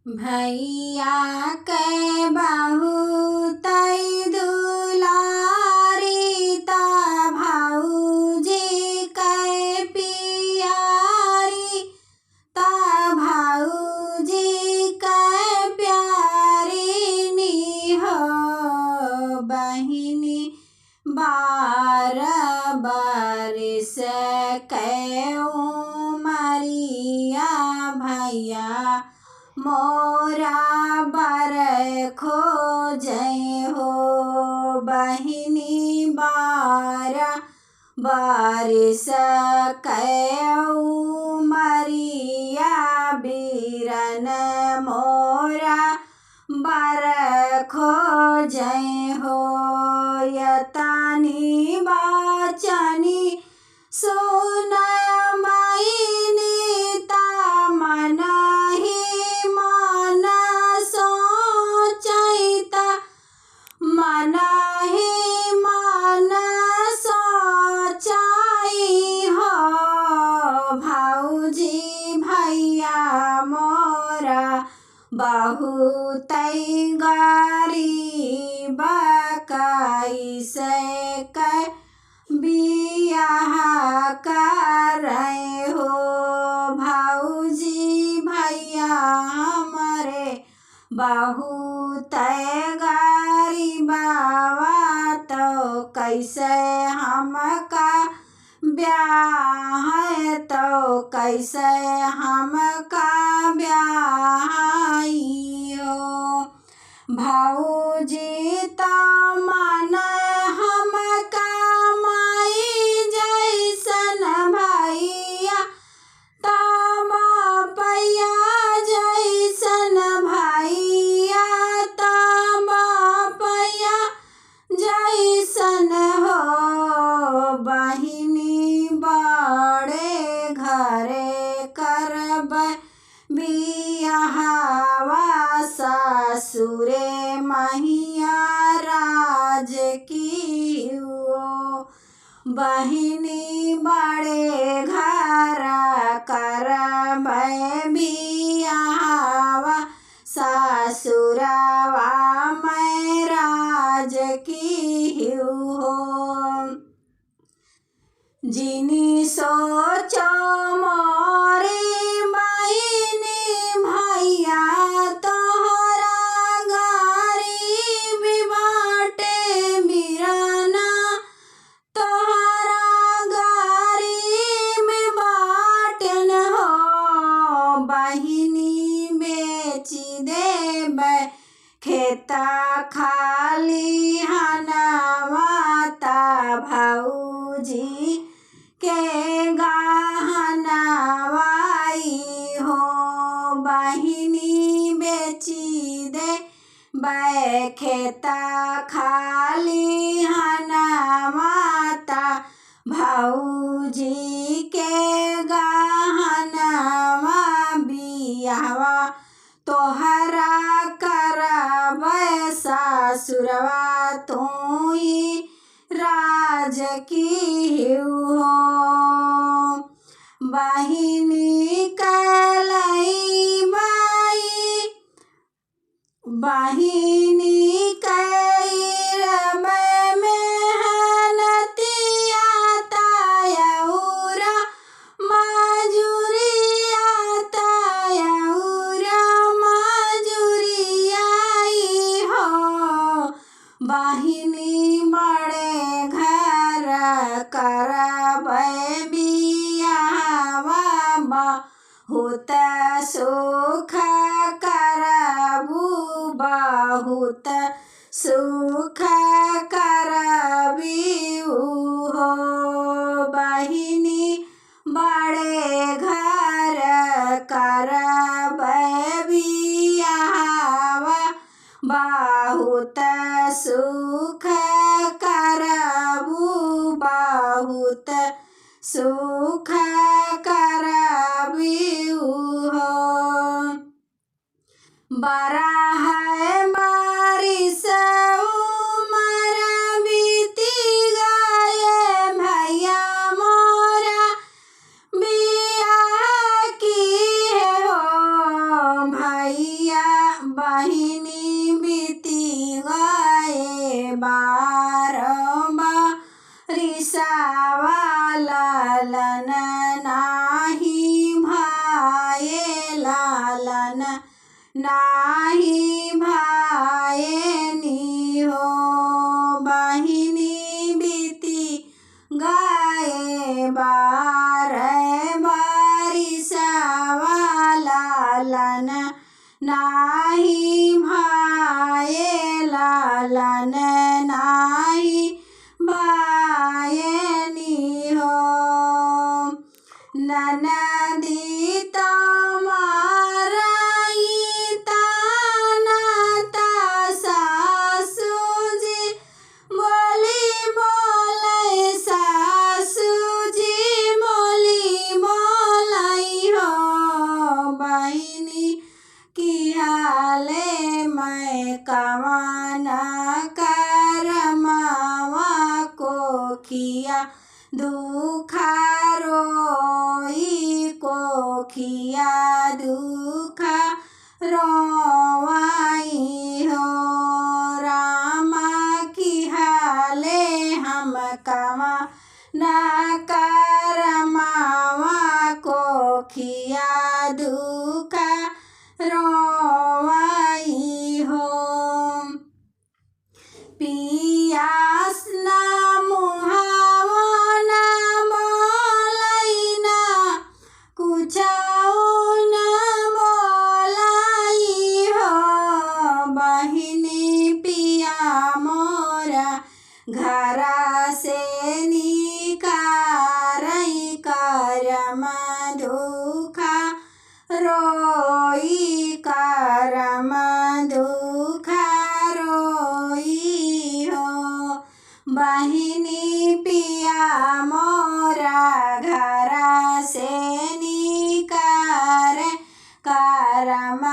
भैया के बहुत दुलारी ता भाऊजी के पियारी ता भाऊजी के प्यारी नी हो बहिनी 12 बरस के उमरिया भैया मोरा बर खोजै हो बहिनी 12 बरस के उमरिया बीरन मोरा बर खोजै हो यतनी बचनी सुन मैनी ता मन ही मन सोचैता मन ही मन सोचाई हो भाऊजी भैया मोरा बहुत गरीब कैसे कै बियाह करे हो भाऊजी भैया हमरे बहुत गरीबवा तो कैसे हमका ब्याह तो कैसे हमका ब्याह हो भाऊजी तो मन हमका माई जैसन भैया तब पैया जैसन भैया तब पैया जैसन हो बहिनी बड़े घरे करब बियाहवा ससुरे महिया राज की हो बहिनी बड़े घर करब बियाहवा ससुरवा मैं राज की हो जिनी सोचो मोरी बहिनी भैया तोहरा गरीब बाटे बिरना तोहरा गरीब बाटन हो बहिनी बेची देबै खेता खाली हनवाता भाऊजी के गहनवाई हो बहिनी बेची दे खेता खाली हनवाता भाऊजी के गहनवा बियाहवा तोहरा करब ससुरवा तोई राज की हो बहिनी कलई बाई बहिनी कैरब मेहनतिया तायौरा मजूरिया तायौरा मजूरिया हो बहिनी बड़े घर करब बियाहवा बहुत सुख करबू बहुत सुख करबीऊ हो बहिनी बड़े घर करब बियाहवा बहुत सुख करबू बहुत सुख करबीऊ हो बड़ा है बारिश उमर बीती गए भैया मोरा बियाह की है हो भैया लालन नाही भाएनी हो बहिनी बीती गाए बार बारिशवा लालन नाही भाए लालन नाही भाएनी हो ननदी तमाराई तानाता सासुजी बोली बोले सासुजी बोली बोलाई हो बहिनी की हाले मैं कवाना करमावा को किया दुखा रोई को खिया दुखा रोवाई हो रामा की हाले हम कवा ना करमावा को खिया दुखा रोवाई हो पियास ना मुहावना बोलैना कुछौ न बोलाई हो बहिनी पिया मोरा घरा से निकारई करम दुखा रोई करम दुखा रोई हो बहिनी पिया मोरा घरा से निकार करम